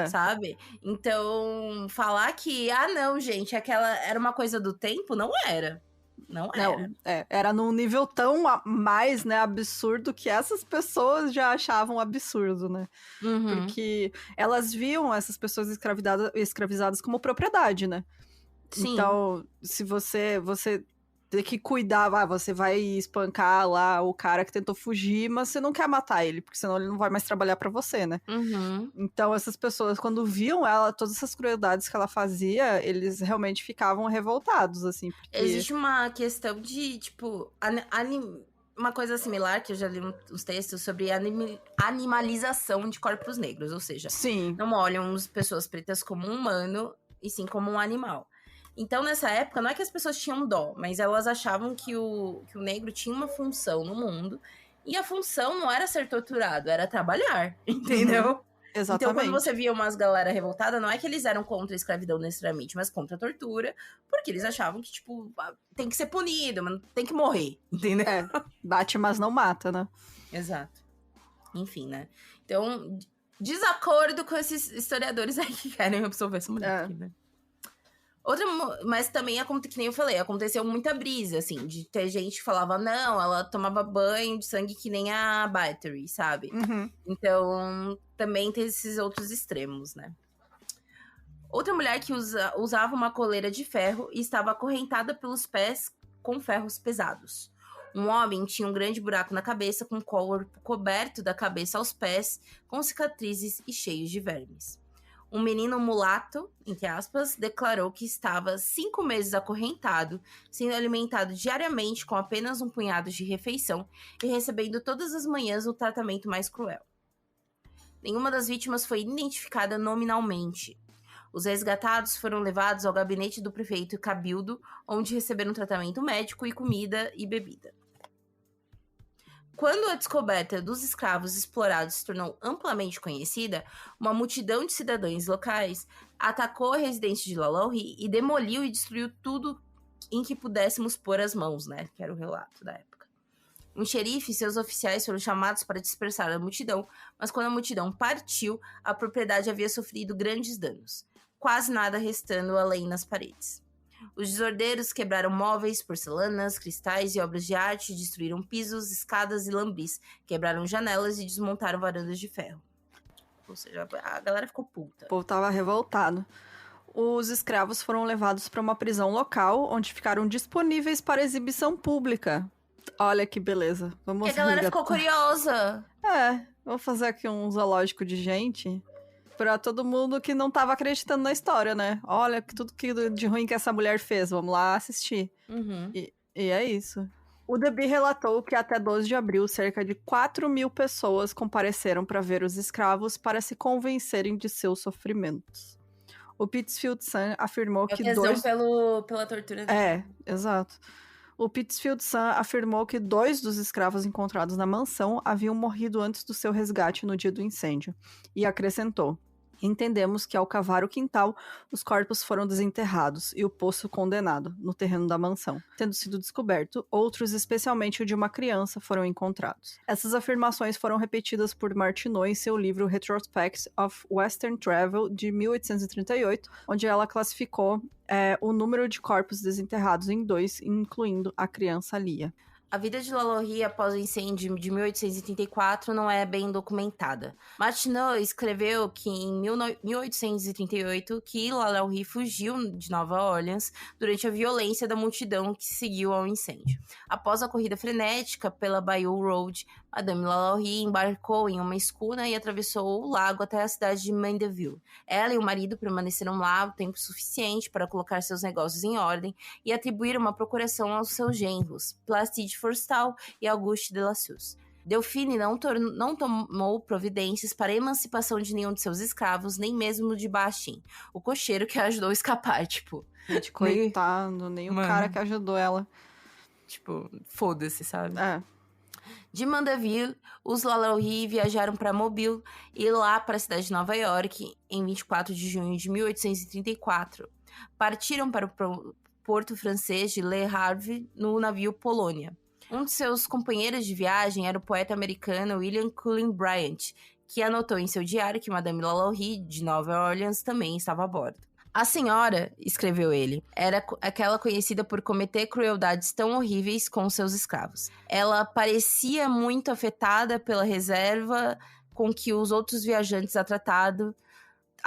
Sabe? Então, falar que, não, gente, aquela era uma coisa do tempo, não era. Não era. Era num nível tão mais, né, absurdo que essas pessoas já achavam absurdo, né? Uhum. Porque elas viam essas pessoas escravizadas como propriedade, né? Sim. Então, se você tem que cuidar, você vai espancar lá o cara que tentou fugir, mas você não quer matar ele, porque senão ele não vai mais trabalhar pra você, né? Uhum. Então, essas pessoas, quando viam ela, todas essas crueldades que ela fazia, eles realmente ficavam revoltados, assim. Porque... Existe uma questão de, tipo, uma coisa similar, que eu já li uns textos sobre animalização de corpos negros, ou seja, Sim. Não olham as pessoas pretas como um humano, e sim como um animal. Então, nessa época, não é que as pessoas tinham dó, mas elas achavam que o negro tinha uma função no mundo, e a função não era ser torturado, era trabalhar, entendeu? Exatamente. Então, quando você via umas galera revoltada, não é que eles eram contra a escravidão necessariamente, mas contra a tortura, porque eles achavam que, tipo, tem que ser punido, mas tem que morrer, entendeu? Bate, mas não mata, né? Exato. Enfim, né? Então, desacordo com esses historiadores aí que querem absolver essa mulher aqui, né? Mas também, que nem eu falei, aconteceu muita brisa, assim, de ter gente que falava, não, ela tomava banho de sangue que nem a Bathory, sabe? Uhum. Então, também tem esses outros extremos, né? Outra mulher que usava uma coleira de ferro e estava acorrentada pelos pés com ferros pesados. Um homem tinha um grande buraco na cabeça, com o corpo coberto da cabeça aos pés, com cicatrizes e cheios de vermes. Um menino mulato, entre aspas, declarou que estava 5 meses acorrentado, sendo alimentado diariamente com apenas um punhado de refeição e recebendo todas as manhãs o tratamento mais cruel. Nenhuma das vítimas foi identificada nominalmente. Os resgatados foram levados ao gabinete do prefeito Cabildo, onde receberam tratamento médico e comida e bebida. Quando a descoberta dos escravos explorados se tornou amplamente conhecida, uma multidão de cidadãos locais atacou a residência de Lalaurie e demoliu e destruiu tudo em que pudéssemos pôr as mãos, né? Que era o relato da época. Um xerife e seus oficiais foram chamados para dispersar a multidão, mas quando a multidão partiu, a propriedade havia sofrido grandes danos. Quase nada restando além nas paredes. Os desordeiros quebraram móveis, porcelanas, cristais e obras de arte, destruíram pisos, escadas e lambris, quebraram janelas e desmontaram varandas de ferro. Ou seja, a galera ficou puta. O povo tava revoltado. Os escravos foram levados para uma prisão local, onde ficaram disponíveis para exibição pública. Olha que beleza. Vamos E a galera ficou curiosa. Vou fazer aqui um zoológico de gente pra todo mundo que não tava acreditando na história, né? Olha tudo que de ruim que essa mulher fez. Vamos lá assistir. Uhum. E é isso. O The Bee relatou que até 12 de abril, cerca de 4.000 pessoas compareceram para ver os escravos para se convencerem de seus sofrimentos. O Pittsfield Sun afirmou que pela tortura dele. Exato. O Pittsfield Sun afirmou que 2 dos escravos encontrados na mansão haviam morrido antes do seu resgate no dia do incêndio. E acrescentou: entendemos que ao cavar o quintal, os corpos foram desenterrados e o poço condenado no terreno da mansão. Tendo sido descoberto, outros, especialmente o de uma criança, foram encontrados. Essas afirmações foram repetidas por Martineau em seu livro Retrospects of Western Travel, de 1838, onde ela classificou o número de corpos desenterrados em 2, incluindo a criança Lia. A vida de Lalaurie após o incêndio de 1834 não é bem documentada. Martineau escreveu que em 1838 que Lalaurie fugiu de Nova Orleans durante a violência da multidão que seguiu ao incêndio. Após a corrida frenética pela Bayou Road, Madame Lalaurie embarcou em uma escuna e atravessou o lago até a cidade de Mandeville. Ela e o marido permaneceram lá o tempo suficiente para colocar seus negócios em ordem e atribuir uma procuração aos seus genros, Placide Forrestal e Auguste de Lassus. Delphine não tomou providências para a emancipação de nenhum de seus escravos, nem mesmo de Bachin, o cocheiro que a ajudou a escapar, tipo... Gente, coitado, nem o cara que ajudou ela. Tipo, foda-se, sabe? De Mandeville, os Lalaurie viajaram para Mobile e lá para a cidade de Nova York em 24 de junho de 1834. Partiram para o porto francês de Le Havre no navio Polônia. Um de seus companheiros de viagem era o poeta americano William Cullen Bryant, que anotou em seu diário que Madame Lalaurie, de Nova Orleans, também estava a bordo. A senhora, escreveu ele, era aquela conhecida por cometer crueldades tão horríveis com seus escravos. Ela parecia muito afetada pela reserva com que os outros viajantes a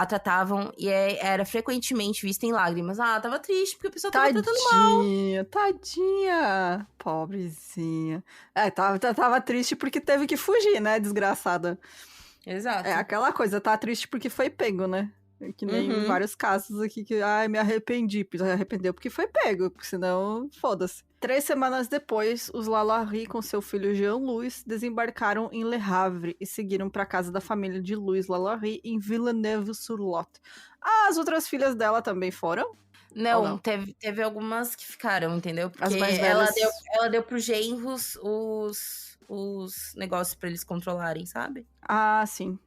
tratavam e era frequentemente vista em lágrimas. Tava triste porque a pessoa tava tratando mal. Tadinha, pobrezinha. Tava triste porque teve que fugir, né, desgraçada. Exato. É aquela coisa, tá triste porque foi pego, né? Que nem vários casos aqui que, me arrependi. Se arrependeu porque foi pego, porque senão, foda-se. 3 semanas depois, os Lalaurie com seu filho Jean-Louis desembarcaram em Le Havre e seguiram para a casa da família de Louis Lalaurie em Villeneuve-sur-Lot. As outras filhas dela também foram? Não? Teve algumas que ficaram, entendeu? Porque as mais velhas... ela deu pro genros os negócios para eles controlarem, sabe? Sim.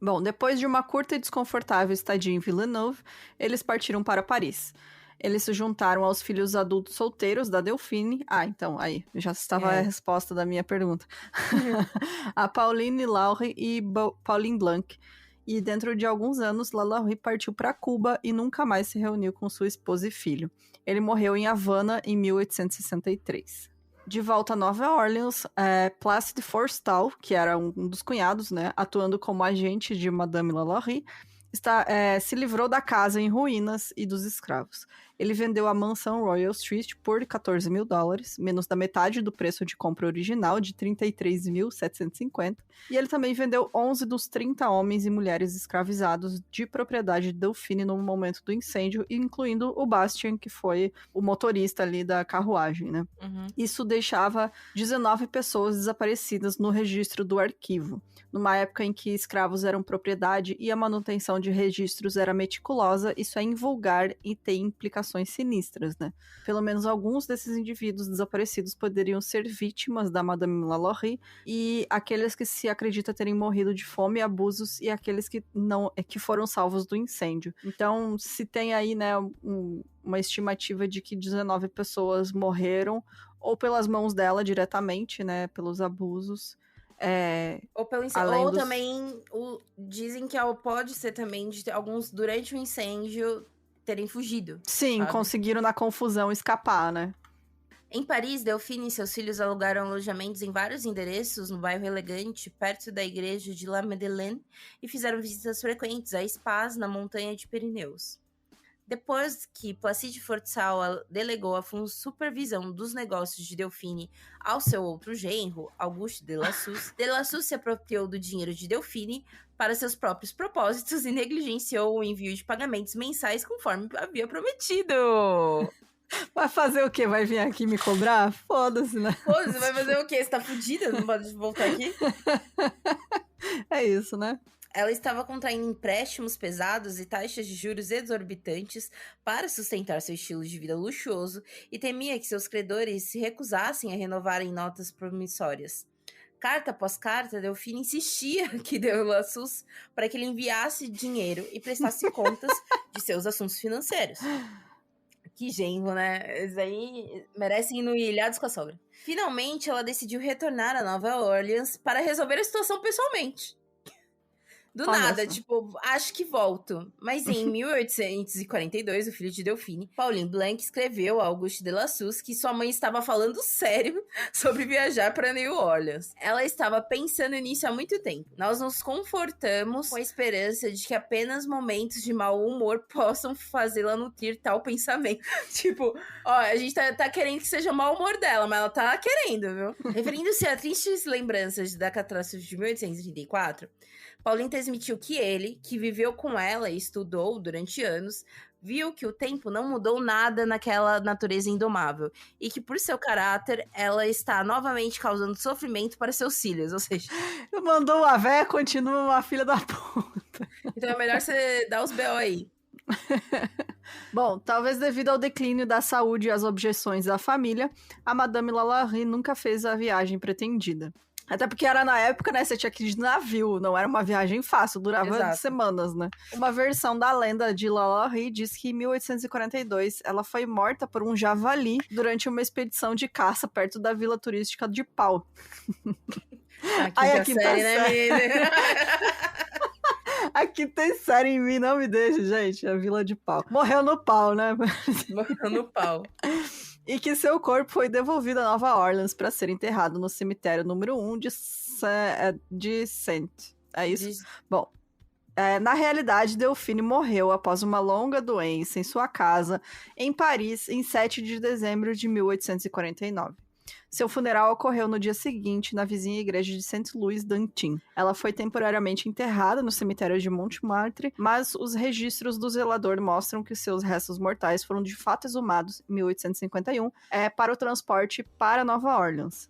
Bom, depois de uma curta e desconfortável estadia em Villeneuve, eles partiram para Paris. Eles se juntaram aos filhos adultos solteiros da Delphine. Então, aí, já estava a resposta da minha pergunta. A Pauline Laure e Pauline Blanc. E dentro de alguns anos, Lalaurie partiu para Cuba e nunca mais se reuniu com sua esposa e filho. Ele morreu em Havana em 1863. De volta a Nova Orleans, Placide Forrestal, que era um dos cunhados, né, atuando como agente de Madame Lalaurie, se livrou da casa em ruínas e dos escravos. ele vendeu a mansão Royal Street por $14 mil, menos da metade do preço de compra original, de $33.750. E ele também vendeu 11 dos 30 homens e mulheres escravizados de propriedade de Delphine no momento do incêndio, incluindo o Bastien, que foi o motorista ali da carruagem, né? Isso deixava 19 pessoas desaparecidas no registro do arquivo, numa época em que escravos eram propriedade e a manutenção de registros era meticulosa. Isso é invulgar e tem implicações sinistras, né? Pelo menos alguns desses indivíduos desaparecidos poderiam ser vítimas da Madame Lalaurie, e aqueles que se acredita terem morrido de fome e abusos, e aqueles que não, que foram salvos do incêndio. Então, se tem aí, né, uma estimativa de que 19 pessoas morreram, ou pelas mãos dela diretamente, né, pelos abusos. Ou pelo incêndio. Ou também dizem que pode ser também de alguns durante o incêndio terem fugido. Sim, sabe? Conseguiram na confusão escapar, né? Em Paris, Delphine e seus filhos alugaram alojamentos em vários endereços no bairro elegante, perto da igreja de La Madeleine, e fizeram visitas frequentes a spas na montanha de Pirineus. Depois que Placide Forçal delegou a supervisão dos negócios de Delphine ao seu outro genro, Auguste Delassus se apropriou do dinheiro de Delphine para seus próprios propósitos e negligenciou o envio de pagamentos mensais conforme havia prometido. Vai fazer o quê? Vai vir aqui me cobrar? Foda-se, né? Foda-se, vai fazer o quê? Você tá fudida? Não pode voltar aqui? É isso, né? Ela estava contraindo empréstimos pesados e taxas de juros exorbitantes para sustentar seu estilo de vida luxuoso e temia que seus credores se recusassem a renovarem notas promissórias. Carta após carta, Delphine insistia que Delassus para que ele enviasse dinheiro e prestasse contas de seus assuntos financeiros. Que genro, né? Eles aí merecem ir no Ilhados com a sogra. Finalmente, ela decidiu retornar a Nova Orleans para resolver a situação pessoalmente. Do nada, tipo, acho que volto. Mas em 1842, o filho de Delphine, Pauline Blanc, escreveu a Auguste Delassus que sua mãe estava falando sério sobre viajar para New Orleans. Ela estava pensando nisso há muito tempo. Nós nos confortamos com a esperança de que apenas momentos de mau humor possam fazê-la nutrir tal pensamento. Tipo, ó, a gente tá querendo que seja mau humor dela, mas ela tá querendo, viu? Referindo-se a tristes lembranças da catástrofe de 1834, Pauline transmitiu que ele, que viveu com ela e estudou durante anos, viu que o tempo não mudou nada naquela natureza indomável e que, por seu caráter, ela está novamente causando sofrimento para seus filhos, ou seja... Mandou uma véia, continua uma filha da puta. Então é melhor você dar os B.O. aí. Bom, talvez devido ao declínio da saúde e às objeções da família, a Madame Lalaurie nunca fez a viagem pretendida. Até porque era na época, né, você tinha que ir de navio, não era uma viagem fácil, durava semanas, né? Uma versão da lenda de Lalaurie diz que em 1842 ela foi morta por um javali durante uma expedição de caça perto da vila turística de Pau. A quinta série, né, menina? A quinta série em mim não me deixa, gente, a vila de Pau. Morreu no pau, né? Morreu no pau. E que seu corpo foi devolvido a Nova Orleans para ser enterrado no cemitério número 1 de Saint. É isso? Bom, na realidade, Delphine morreu após uma longa doença em sua casa, em Paris, em 7 de dezembro de 1849. Seu funeral ocorreu no dia seguinte na vizinha igreja de Saint-Louis d'Antin. Ela foi temporariamente enterrada no cemitério de Montmartre, mas os registros do zelador mostram que seus restos mortais foram de fato exumados em 1851 para o transporte para Nova Orleans.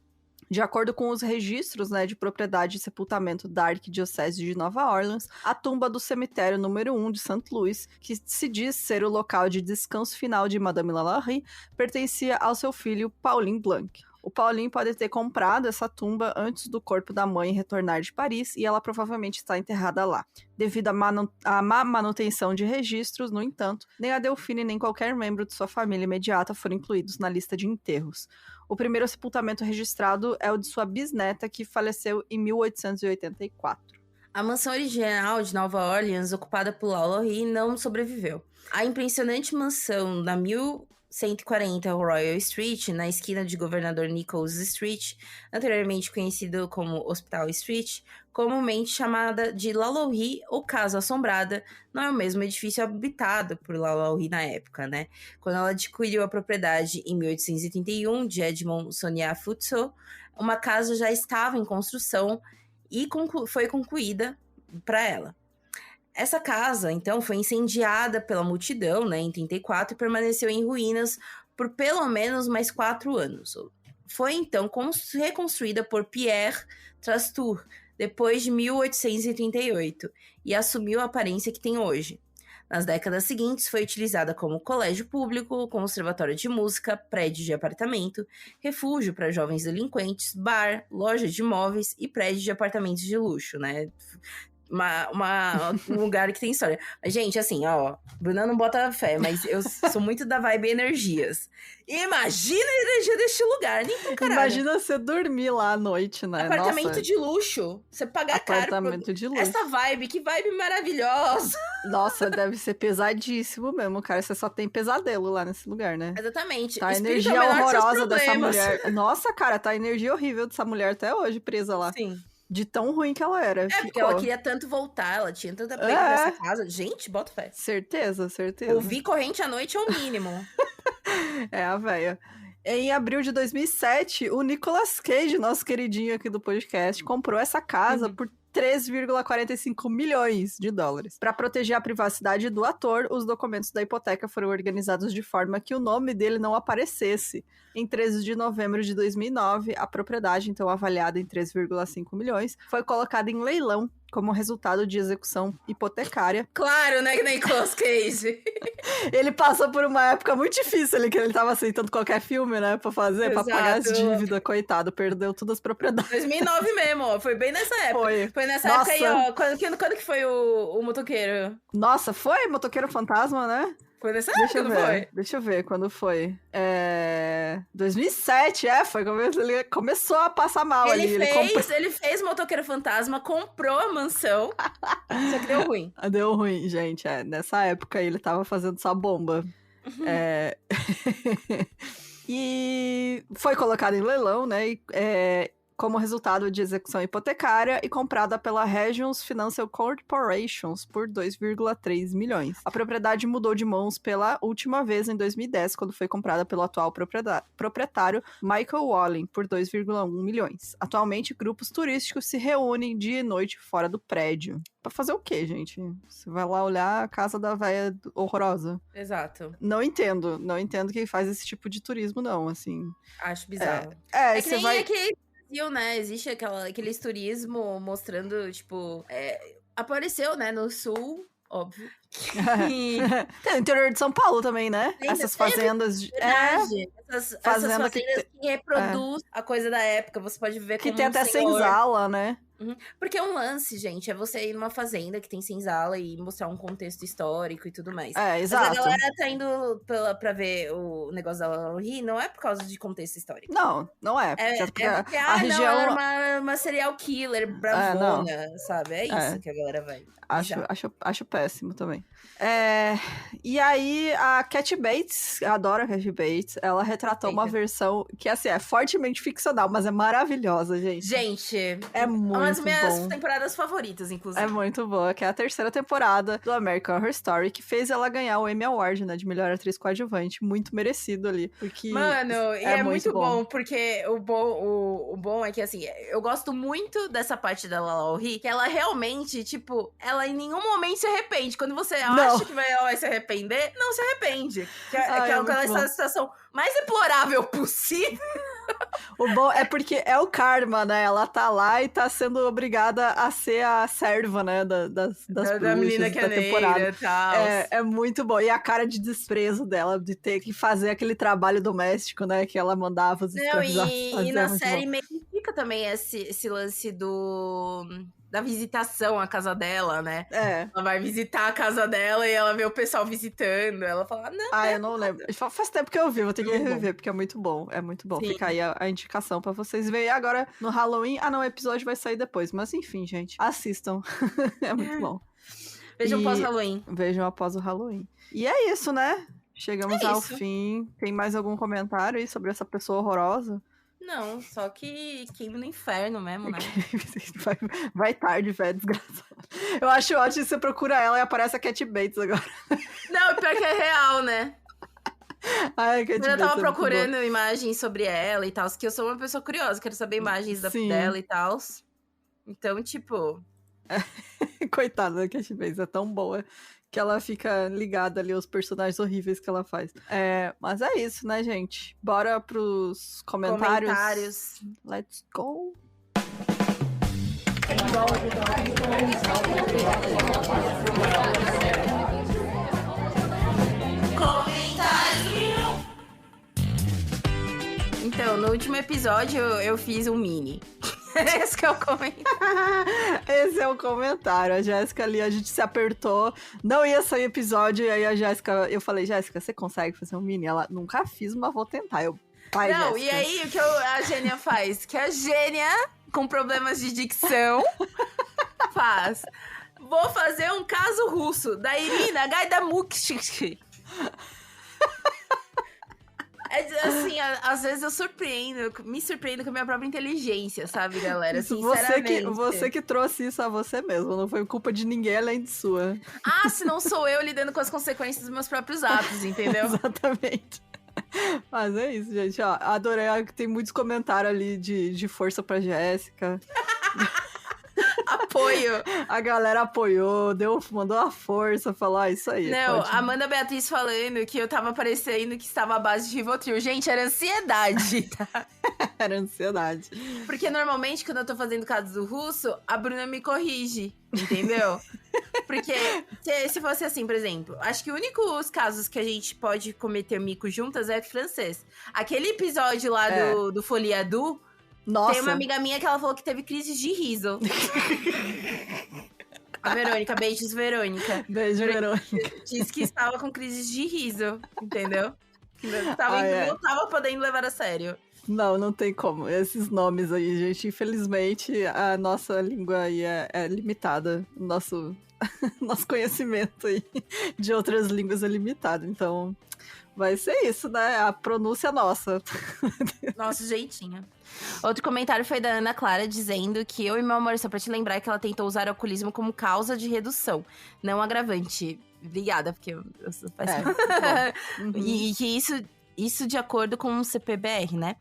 De acordo com os registros, né, de propriedade e sepultamento da Arquidiocese de Nova Orleans, a tumba do cemitério número 1 de St. Louis, que se diz ser o local de descanso final de Madame Lalaurie, pertencia ao seu filho Pauline Blanc. O Pauline pode ter comprado essa tumba antes do corpo da mãe retornar de Paris e ela provavelmente está enterrada lá. Devido à má manutenção de registros, no entanto, nem a Delphine nem qualquer membro de sua família imediata foram incluídos na lista de enterros. O primeiro sepultamento registrado é o de sua bisneta, que faleceu em 1884. A mansão original de Nova Orleans, ocupada por Lalaurie, não sobreviveu. A impressionante mansão da 140 Royal Street, na esquina de Governador Nichols Street, anteriormente conhecido como Hospital Street, comumente chamada de Lalaurie ou Casa Assombrada, não é o mesmo edifício habitado por Lalaurie na época, né? Quando ela adquiriu a propriedade em 1831 de Edmond Sonia Futso, uma casa já estava em construção e foi concluída para ela. Essa casa, então, foi incendiada pela multidão, né, em 34 e permaneceu em ruínas por pelo menos mais 4 anos. Foi, então, reconstruída por Pierre Trastour, depois de 1838, e assumiu a aparência que tem hoje. Nas décadas seguintes, foi utilizada como colégio público, conservatório de música, prédio de apartamento, refúgio para jovens delinquentes, bar, loja de imóveis e prédio de apartamentos de luxo, né? Um lugar que tem história. Gente, assim, ó, Bruna não bota fé, mas eu sou muito da vibe energias. Imagina a energia deste lugar, nem com caralho. Imagina você dormir lá à noite, né? Apartamento Nossa. de luxo. Você pagar caro. Apartamento de luxo. Essa vibe, que vibe maravilhosa. Nossa, deve ser pesadíssimo mesmo, cara. Você só tem pesadelo lá nesse lugar, né? Exatamente. Tá a Espírito energia é o menor dos seus horrorosa dessa problemas. mulher. Nossa, cara, tá a energia horrível dessa mulher até hoje presa lá. Sim. De tão ruim que ela era. Porque ela queria tanto voltar, ela tinha tanta pena nessa casa. Gente, bota fé. Certeza, certeza. Ouvir corrente à noite é o mínimo. É a véia. Em abril de 2007, o Nicolas Cage, nosso queridinho aqui do podcast, comprou essa casa por 3,45 milhões de dólares. Para proteger a privacidade do ator, os documentos da hipoteca foram organizados de forma que o nome dele não aparecesse. Em 13 de novembro de 2009, a propriedade, então avaliada em 3,5 milhões, foi colocada em leilão como resultado de execução hipotecária. Claro, né, que nem Nicolas Cage. Ele passou por uma época muito difícil ali, que ele tava aceitando qualquer filme, né, pra fazer, pra pagar as dívidas, coitado, perdeu todas as propriedades. 2009 mesmo, ó, foi bem nessa época. Foi nessa época aí, ó, quando que foi o motoqueiro? Nossa, foi Motoqueiro Fantasma, né? Foi nessa época, não foi? Deixa eu ver quando foi. 2007, foi quando ele começou a passar mal ali. Ele fez Motoqueiro Fantasma, comprou a mansão, só que deu ruim. Deu ruim, gente. Nessa época ele tava fazendo só bomba. E foi colocado em leilão, né? Como resultado de execução hipotecária e comprada pela Regions Financial Corporations por 2,3 milhões. A propriedade mudou de mãos pela última vez em 2010, quando foi comprada pelo atual proprietário Michael Walling por 2,1 milhões. Atualmente, grupos turísticos se reúnem dia e noite fora do prédio. Pra fazer o quê, gente? Você vai lá olhar a casa da véia horrorosa. Exato. Não entendo quem faz esse tipo de turismo, não, assim. Acho bizarro. É que você nem vai... né? Existe aquele turismo mostrando, tipo... apareceu, né, no sul, óbvio. Tem o interior de São Paulo também, né? Essas fazendas... Verdade. Essas fazendas que reproduz a coisa da época. Você pode ver que como tem até senzala, né? Porque um lance, gente, é você ir numa fazenda que tem senzala e mostrar um contexto histórico e tudo mais. Exato. Mas a galera tá indo pra ver o negócio da Lalaurie, não é por causa de contexto histórico. Não é. Porque a região... não, ela era uma serial killer bravona, sabe? É isso que a galera vai. Acho péssimo também. E aí, a Cat Bates, eu adoro a Cat Bates, ela retratou uma versão que, assim, é fortemente ficcional, mas é maravilhosa, gente. Gente, é muito uma das minhas bom. temporadas favoritas, inclusive. É muito boa, que é a terceira temporada do American Horror Story, que fez ela ganhar o Emmy Award, né, de melhor atriz coadjuvante, muito merecido ali, porque... Mano, é muito bom, porque o bom é que, assim, eu gosto muito dessa parte da Lalaurie, que ela realmente, tipo, ela em nenhum momento se arrepende. Quando você acha que ela vai se arrepender, não se arrepende. Aquela situação mais deplorável possível. O bom é porque é o karma, né? Ela tá lá e tá sendo obrigada a ser a serva, né? Das da menina que da temporada. E tal. É muito bom. E a cara de desprezo dela, de ter que fazer aquele trabalho doméstico, né? Que ela mandava os escravos. E na série meio que fica também esse lance da visitação à casa dela, né? Ela vai visitar a casa dela e ela vê o pessoal visitando. Ela fala, não. Eu não lembro. Faz tempo que eu vi, vou ter que rever, porque é muito bom. É muito bom. Sim. Fica aí a indicação pra vocês verem. Agora, no Halloween... o episódio vai sair depois. Mas enfim, gente. Assistam. É muito bom. Vejam após o Halloween. Vejam após o Halloween. E é isso, né? Chegamos É ao isso. fim. Tem mais algum comentário aí sobre essa pessoa horrorosa? Não, só que queima no inferno mesmo, né? Vai tarde, velho, desgraçado. Eu acho ótimo que você procura ela e aparece a Cat Bates agora. Não, pior que é real, né? Ai, Cat Quando eu Bates tava é muito procurando imagens sobre ela e tal, que eu sou uma pessoa curiosa, quero saber imagens Sim. dela e tal. Então, tipo, boa. Coitada da Cat Bates, é tão boa que ela fica ligada ali aos personagens horríveis que ela faz. Mas é isso, né, gente? Bora pros comentários. Let's go. então, no último episódio eu fiz um mini. Esse que é o comentário. Esse é o comentário. A Jéssica ali, a gente se apertou. Não ia sair episódio. E aí a Jéssica, eu falei, Jéssica, você consegue fazer um mini? Ela, nunca fiz, mas vou tentar. Pai, Não, Jéssica. e aí o que a Gênia faz? Que a Gênia, com problemas de dicção, faz. Vou fazer um caso russo da Irina Gaidamukhshik. Assim, às vezes eu me surpreendo com a minha própria inteligência, sabe, galera? Isso, Sinceramente. você que trouxe isso a você mesmo, não foi culpa de ninguém além de sua. Ah, se não sou eu lidando com as consequências dos meus próprios atos, entendeu? Exatamente. Mas é isso, gente. Ó, adorei que tem muitos comentários ali de força pra Jéssica. Apoio. A galera apoiou, mandou a força, falou, isso aí. Não, pode. Amanda Beatriz falando que eu tava parecendo que estava à base de Rivotril. Gente, era ansiedade, tá? Era ansiedade. Porque normalmente, quando eu tô fazendo caso do russo, a Bruna me corrige, entendeu? Porque se fosse assim, por exemplo, acho que o único os casos que a gente pode cometer mico juntas é francês. Aquele episódio lá do Folia Du, Nossa. tem uma amiga minha que ela falou que teve crise de riso. A Verônica, beijos, Verônica. Beijo, Verônica. Disse que estava com crise de riso, entendeu? Que não tava podendo levar a sério. Não tem como. Esses nomes aí, gente, infelizmente, a nossa língua aí é limitada. Nosso conhecimento aí de outras línguas é limitado. Então, vai ser isso, né? A pronúncia nossa. Nosso jeitinho. Outro comentário foi da Ana Clara, dizendo que eu e meu amor, só pra te lembrar que ela tentou usar o alcoolismo como causa de redução, não agravante. Obrigada, porque eu sou péssima. Uhum. E que isso de acordo com o CPBR, né?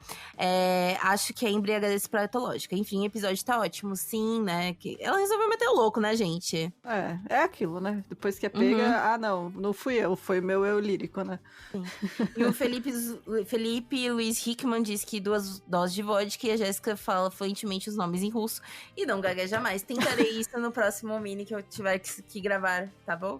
Acho que é embriaguez patológica. Enfim, o episódio tá ótimo, sim, né? Que ela resolveu meter o louco, né, gente? É aquilo, né? Depois que é pega, não fui eu, foi meu eu lírico, né? Sim. E o Felipe Luiz Hickman diz que 2 doses de vodka e a Jéssica fala fluentemente os nomes em russo e não gagueja mais. Tentarei isso no próximo mini que eu tiver que gravar, tá bom?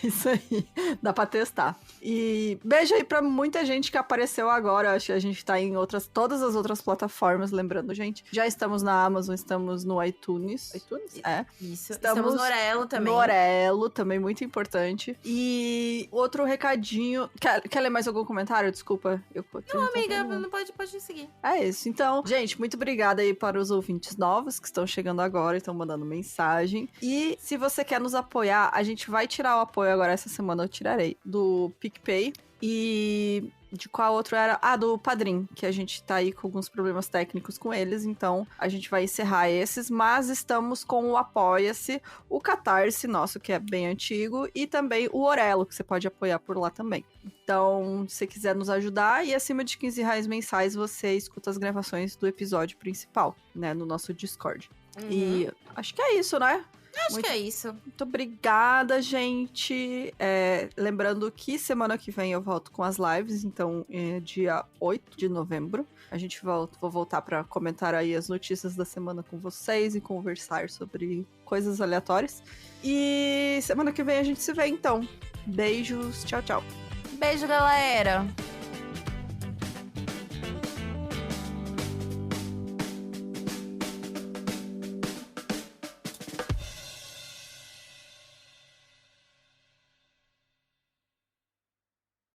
Isso aí, dá pra testar. E beijo aí pra muita gente que apareceu agora. Acho que a gente tá em todas as outras plataformas, lembrando, gente. Já estamos na Amazon, estamos no iTunes. iTunes? É. Isso. Estamos no Orelo também. No Orelo, também muito importante. E outro recadinho. Quer ler mais algum comentário? Desculpa. Não, amiga, não pode seguir. É isso. Então, gente, muito obrigada aí para os ouvintes novos que estão chegando agora e estão mandando mensagem. E se você quer nos apoiar, a gente vai tirar o apoio agora essa semana, eu tirarei, do PicPay. E de qual outro era? Do Padrim, que a gente tá aí com alguns problemas técnicos com eles, então a gente vai encerrar esses, mas estamos com o Apoia-se, o Catarse nosso, que é bem antigo, e também o Orelo, que você pode apoiar por lá também. Então, se você quiser nos ajudar, e acima de R$15 mensais, você escuta as gravações do episódio principal, né, no nosso Discord. E acho que é isso, né? Acho que é isso. Muito obrigada, gente. Lembrando que semana que vem eu volto com as lives, então dia 8 de novembro. A gente vou voltar para comentar aí as notícias da semana com vocês e conversar sobre coisas aleatórias. E semana que vem a gente se vê, então. Beijos, tchau, tchau. Beijo, galera!